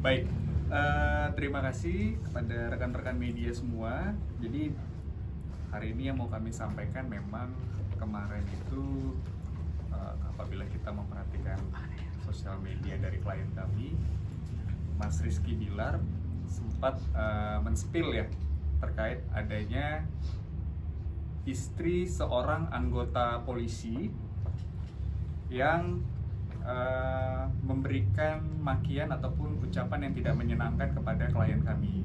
Baik, terima kasih kepada rekan-rekan media semua. Jadi hari ini yang mau kami sampaikan memang kemarin itu apabila kita memperhatikan sosial media dari klien kami, Mas Rizky Bilar sempat men-spill ya terkait adanya istri seorang anggota polisi yang memberikan makian ataupun ucapan yang tidak menyenangkan kepada klien kami,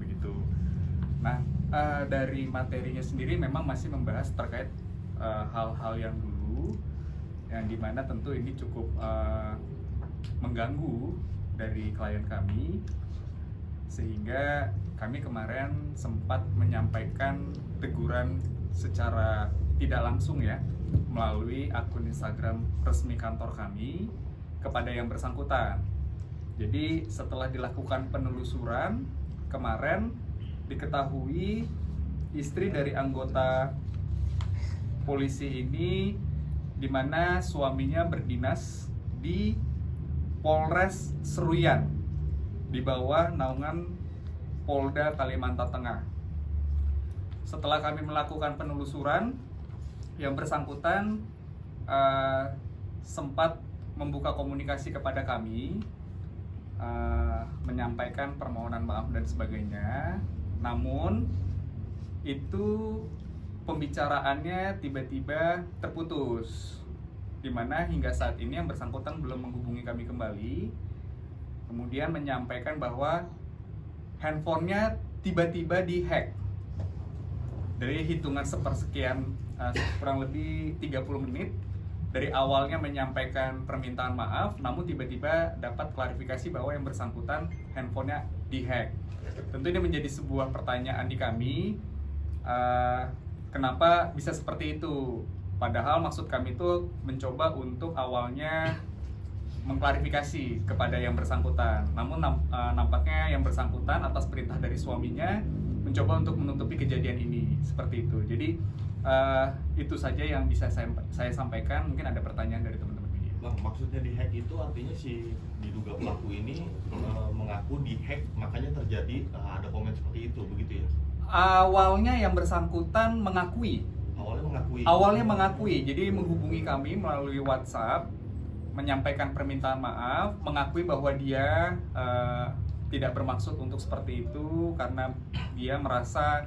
begitu. Nah, dari materinya sendiri memang masih membahas terkait hal-hal yang dulu, yang dimana tentu ini cukup mengganggu dari klien kami, sehingga kami kemarin sempat menyampaikan teguran secara tidak langsung ya melalui akun Instagram resmi kantor kami kepada yang bersangkutan. Jadi setelah dilakukan penelusuran kemarin diketahui istri dari anggota polisi ini di mana suaminya berdinas di Polres Seruyan di bawah naungan Polda Kalimantan Tengah. Setelah kami melakukan penelusuran, yang bersangkutan sempat membuka komunikasi kepada kami, menyampaikan permohonan maaf dan sebagainya. Namun itu pembicaraannya tiba-tiba terputus, di mana hingga saat ini yang bersangkutan belum menghubungi kami kembali. Kemudian menyampaikan bahwa handphonenya tiba-tiba dihack. Dari hitungan sepersekian kurang lebih 30 menit dari awalnya menyampaikan permintaan maaf, namun tiba-tiba dapat klarifikasi bahwa yang bersangkutan handphonenya dihack. Tentu ini menjadi sebuah pertanyaan di kami, kenapa bisa seperti itu? Padahal maksud kami itu mencoba untuk awalnya mengklarifikasi kepada yang bersangkutan, namun nampaknya yang bersangkutan atas perintah dari suaminya mencoba untuk menutupi kejadian ini seperti itu. Jadi itu saja yang bisa saya sampaikan. Mungkin ada pertanyaan dari teman-teman media. Bang, maksudnya di hack itu artinya si diduga pelaku ini mengaku di hack, makanya terjadi ada komen seperti itu, begitu ya? Awalnya yang bersangkutan mengakui. Awalnya mengakui. Jadi menghubungi kami melalui WhatsApp, menyampaikan permintaan maaf, mengakui bahwa dia tidak bermaksud untuk seperti itu karena dia merasa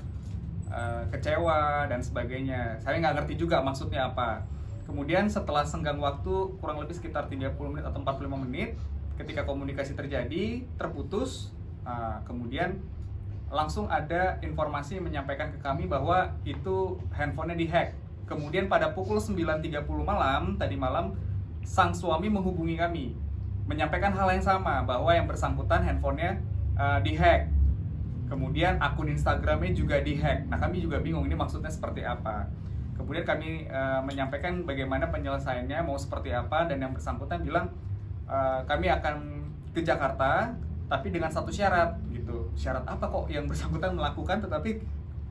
kecewa dan sebagainya. Saya nggak ngerti juga maksudnya apa. Kemudian setelah senggang waktu kurang lebih sekitar 30 menit atau 45 menit, ketika komunikasi terjadi terputus, kemudian langsung ada informasi menyampaikan ke kami bahwa itu handphonenya dihack. Kemudian pada pukul 9.30 malam tadi malam, sang suami menghubungi kami menyampaikan hal yang sama, bahwa yang bersangkutan handphonenya dihack. Kemudian akun Instagramnya juga dihack. Nah, kami juga bingung ini maksudnya seperti apa. Kemudian kami menyampaikan bagaimana penyelesaiannya mau seperti apa, dan yang bersangkutan bilang kami akan ke Jakarta tapi dengan satu syarat gitu. Syarat apa kok yang bersangkutan melakukan tetapi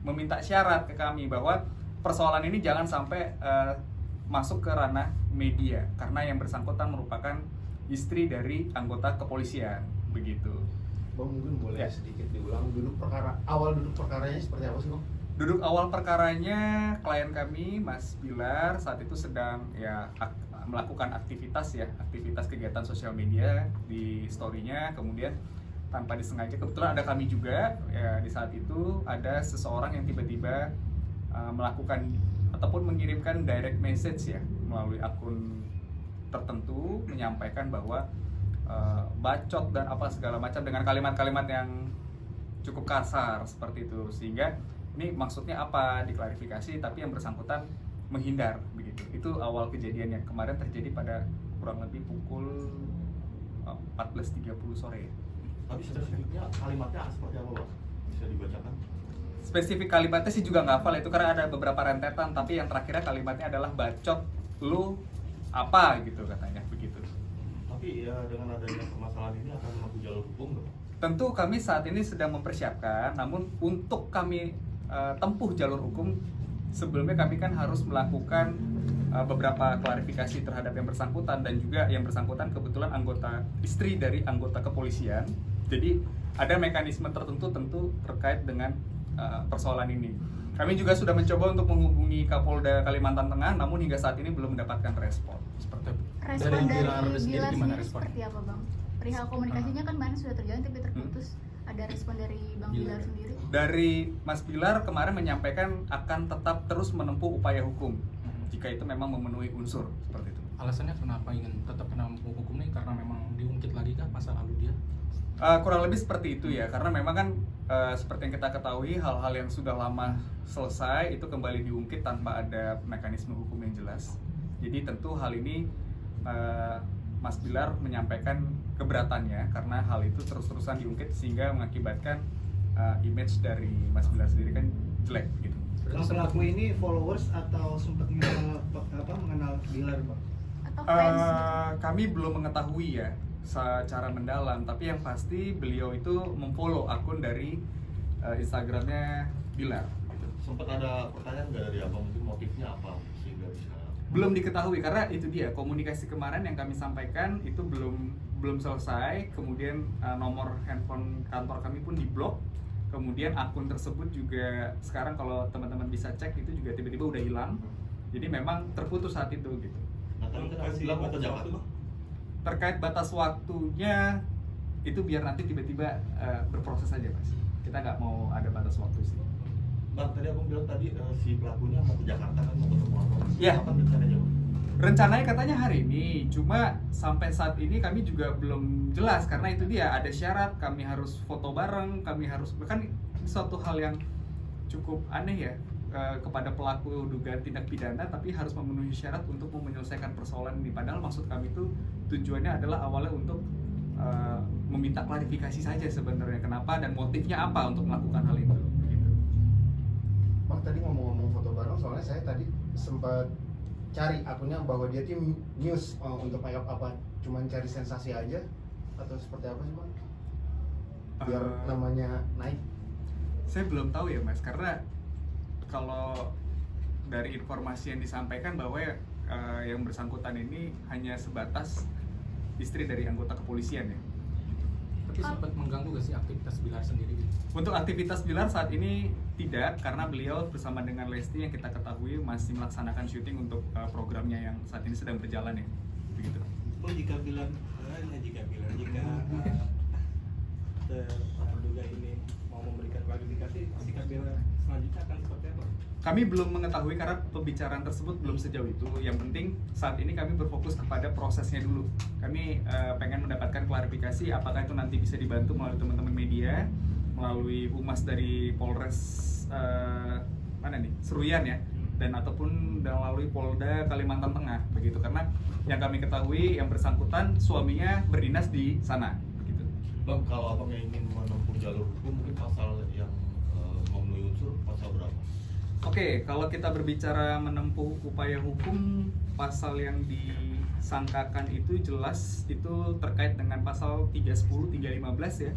meminta syarat ke kami bahwa persoalan ini jangan sampai masuk ke ranah media karena yang bersangkutan merupakan istri dari anggota kepolisian, begitu. Bang, mungkin boleh Ya. sedikit diulang awal duduk perkaranya seperti apa sih, Bang? Duduk awal perkaranya, klien kami Mas Bilar saat itu sedang melakukan aktivitas kegiatan sosial media di story-nya. Kemudian tanpa disengaja, kebetulan ada kami juga ya, di saat itu ada seseorang yang tiba-tiba melakukan ataupun mengirimkan direct message ya melalui akun tertentu, menyampaikan bahwa bacot dan apa segala macam dengan kalimat-kalimat yang cukup kasar seperti itu, sehingga ini maksudnya apa diklarifikasi, tapi yang bersangkutan menghindar begitu. Itu awal kejadian yang kemarin terjadi pada kurang lebih pukul 14.30 sore. Tapi spesifiknya kalimatnya seperti apa, Bang? Bisa dibacakan? Spesifik kalimatnya sih juga nggak hafal itu karena ada beberapa rentetan, tapi yang terakhirnya kalimatnya adalah bacot lu apa gitu katanya begitu. Tapi ya dengan adanya permasalahan ini akan menempuh jalur hukum dong? Tentu kami saat ini sedang mempersiapkan, namun untuk kami tempuh jalur hukum sebelumnya kami kan harus melakukan beberapa klarifikasi terhadap yang bersangkutan, dan juga yang bersangkutan kebetulan istri dari anggota kepolisian. Jadi ada mekanisme tertentu tentu terkait dengan persoalan ini. Kami juga sudah mencoba untuk menghubungi Kapolda Kalimantan Tengah, namun hingga saat ini belum mendapatkan respon. Seperti Respon dari Bilar sendiri Bilar gimana sendiri respon? seperti apa Bang? Perihal komunikasinya kan kemarin sudah terjalin tapi terputus. Ada respon dari Bang Bilar sendiri? Dari Mas Bilar kemarin menyampaikan akan tetap terus menempuh upaya hukum jika itu memang memenuhi unsur seperti itu. Alasannya kenapa ingin tetap menempuh hukum nih? Karena memang diungkit lagi kah masa lalu dia? Kurang lebih seperti itu ya, karena memang kan seperti yang kita ketahui, hal-hal yang sudah lama selesai itu kembali diungkit tanpa ada mekanisme hukum yang jelas. Jadi tentu hal ini Mas Bilar menyampaikan keberatannya karena hal itu terus-terusan diungkit sehingga mengakibatkan image dari Mas Bilar sendiri kan jelek gitu. Kalau pelaku ini followers atau sempat mengenal Bilar, Pak? Atau fans? Kami belum mengetahui ya secara mendalam, tapi yang pasti beliau itu memfollow akun dari Instagramnya Bilar. Sempat ada pertanyaan nggak dari abang, mungkin motifnya apa sehingga bisa? Belum diketahui karena itu dia komunikasi kemarin yang kami sampaikan itu belum selesai. Kemudian nomor handphone kantor kami pun diblok. Kemudian akun tersebut juga sekarang kalau teman-teman bisa cek itu juga tiba-tiba udah hilang. Jadi memang terputus saat itu gitu. Nah, tadi kan bilang mau ke Jakarta. Terkait batas waktunya itu biar nanti tiba-tiba berproses aja Mas. Kita nggak mau ada batas waktu sih. Bang, tadi abang bilang tadi si pelakunya mau ke Jakarta kan, mau ketemu abang. Iya. Apa rencananya, Bang? Rencananya katanya hari ini, cuma sampai saat ini kami juga belum jelas karena itu dia ada syarat, kami harus foto bareng, kami harus, kan suatu hal yang cukup aneh ya kepada pelaku dugaan tindak pidana tapi harus memenuhi syarat untuk menyelesaikan persoalan ini. Padahal maksud kami itu tujuannya adalah awalnya untuk meminta klarifikasi saja sebenarnya kenapa dan motifnya apa untuk melakukan hal itu. Gitu. Bang, tadi ngomong-ngomong foto bareng, soalnya saya tadi sempat cari akunnya bahwa dia tim news untuk make up apa, cuman cari sensasi aja atau seperti apa sih Bang? Biar namanya naik. Saya belum tahu ya Mas, karena kalau dari informasi yang disampaikan bahwa yang bersangkutan ini hanya sebatas istri dari anggota kepolisian ya. Tapi sempat mengganggu gak sih aktivitas Bilar sendiri? Untuk aktivitas Bilar saat ini tidak, karena beliau bersama dengan Lesti yang kita ketahui masih melaksanakan syuting untuk programnya yang saat ini sedang berjalan ya. Begitu. Oh, jika terduga ini mau memberikan klarifikasi, sikap Bilar selanjutnya akan seperti apa? Kami belum mengetahui karena pembicaraan tersebut belum sejauh itu. Yang penting saat ini kami berfokus kepada prosesnya dulu. Kami pengen mendapatkan klarifikasi apakah itu nanti bisa dibantu melalui teman-teman media, melalui humas dari Polres Seruyan ya, dan ataupun melalui Polda Kalimantan Tengah begitu, karena yang kami ketahui yang bersangkutan suaminya berdinas di sana begitu. Bang, kalau abang ingin menempuh jalur hukum, mungkin pasal yang memenuhi unsur pasal berapa? Oke, kalau kita berbicara menempuh upaya hukum, pasal yang disangkakan itu jelas itu terkait dengan pasal 310, 315 ya,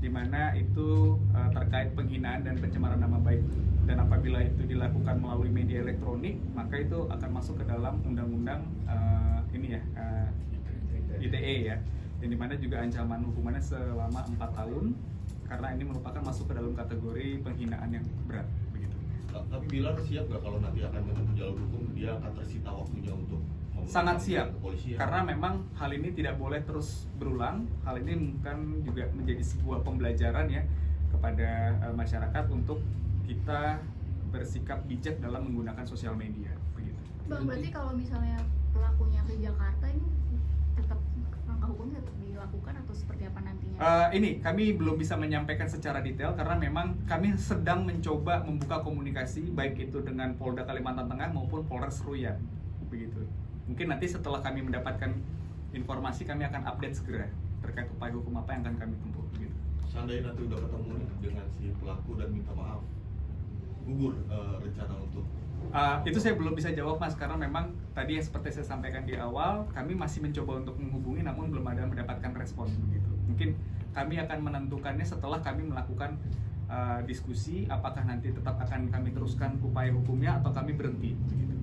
di mana itu terkait penghinaan dan pencemaran nama baik. Dan apabila itu dilakukan melalui media elektronik, maka itu akan masuk ke dalam undang-undang ITE ya, yang dimana juga ancaman hukumannya selama 4 tahun karena ini merupakan masuk ke dalam kategori penghinaan yang berat begitu. Tapi Bilar siap nggak kalau nanti akan menempuh jalur hukum, dia akan tersita waktunya untuk Sangat siap, kepolisian? karena memang hal ini tidak boleh terus berulang. Hal ini kan juga menjadi sebuah pembelajaran ya kepada masyarakat untuk kita bersikap bijak dalam menggunakan sosial media begitu. Bang, berarti kalau misalnya pelakunya ke Jakarta ini tetap langkah hukumnya tetap dilakukan atau seperti apa nantinya? Ini kami belum bisa menyampaikan secara detail karena memang kami sedang mencoba membuka komunikasi baik itu dengan Polda Kalimantan Tengah maupun Polres Seruyan begitu. Mungkin nanti setelah kami mendapatkan informasi kami akan update segera terkait upaya hukum apa yang akan kami tempuh begitu. Seandainya nanti udah ketemu nih dengan si pelaku dan minta maaf, gugur rencana untuk itu saya belum bisa jawab Mas, karena memang tadi yang seperti saya sampaikan di awal, kami masih mencoba untuk menghubungi namun belum ada mendapatkan respon begitu. Mungkin kami akan menentukannya setelah kami melakukan diskusi apakah nanti tetap akan kami teruskan upaya hukumnya atau kami berhenti begitu.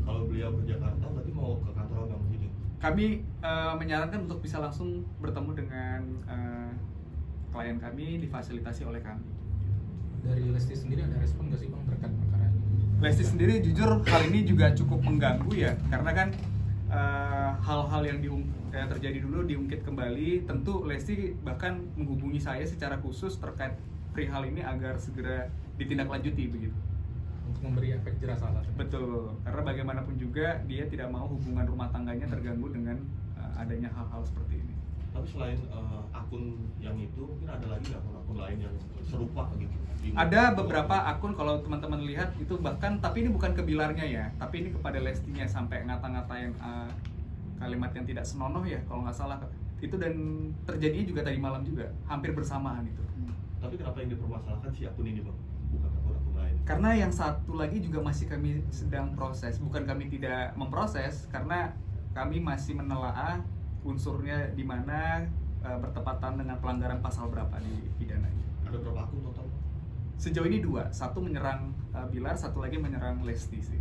Kalau beliau ke Jakarta berarti mau ke kantor Abang sini? Kami menyarankan untuk bisa langsung bertemu dengan klien kami, difasilitasi oleh kami. Dari Lesti sendiri ada respon nggak sih Bang terkait perkara ini? Lesti sendiri jujur hal ini juga cukup mengganggu ya, karena kan hal-hal yang terjadi dulu diungkit kembali. Tentu Lesti bahkan menghubungi saya secara khusus terkait perihal ini agar segera ditindaklanjuti begitu. Untuk memberi efek jerah salah. Betul, karena bagaimanapun juga dia tidak mau hubungan rumah tangganya terganggu dengan adanya hal-hal seperti ini. Tapi selain akun yang itu, mungkin ada lagi nggak akun lain yang serupa gitu? Ada beberapa akun kalau teman-teman lihat itu bahkan, tapi ini bukan ke Bilarnya ya, tapi ini kepada Lestinya sampai ngata-ngatain kalimat yang tidak senonoh ya kalau nggak salah itu, dan terjadinya juga tadi malam juga hampir bersamaan itu. Tapi kenapa yang dipermasalahkan si akun ini Bang? Bukan akun lain? Karena yang satu lagi juga masih kami sedang proses, bukan kami tidak memproses, karena kami masih menelaah unsurnya di mana bertepatan dengan pelanggaran pasal berapa di pidananya. Ada berapa akun total? Sejauh ini 2, satu menyerang Bilar, satu lagi menyerang Lesti sih.